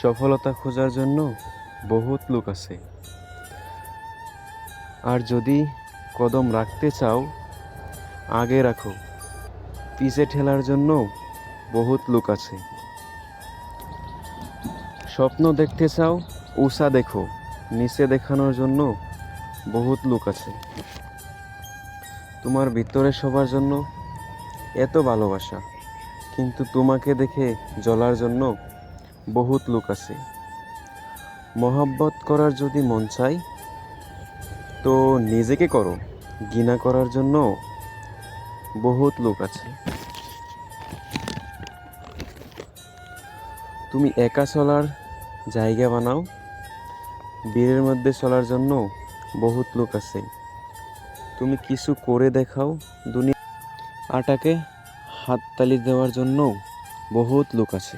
সফলতা খোঁজার জন্য বহুত লোক আছে, আর যদি কদম রাখতে চাও আগে রাখো, পিছে ঠেলার জন্য বহুত লোক আছে। স্বপ্ন দেখতে চাও উষা দেখো, নিচে দেখানোর জন্য বহুত লোক আছে। তোমার ভিতরে সবার জন্য এত ভালোবাসা, কিন্তু তোমাকে দেখে জ্বলার জন্য বহুত লোক আছে। মহব্বত করার যদি মন চাই তো নিজেকে করো, ঘৃণা করার জন্য বহুত লোক আছে। তুমি একা চলার জায়গা বানাও, ভিড়ের মধ্যে চলার জন্য বহুত লোক আছে। তুমি কিছু করে দেখাও, দুনিয়া আটাকে হাততালি দেওয়ার জন্য বহুত লোক আছে।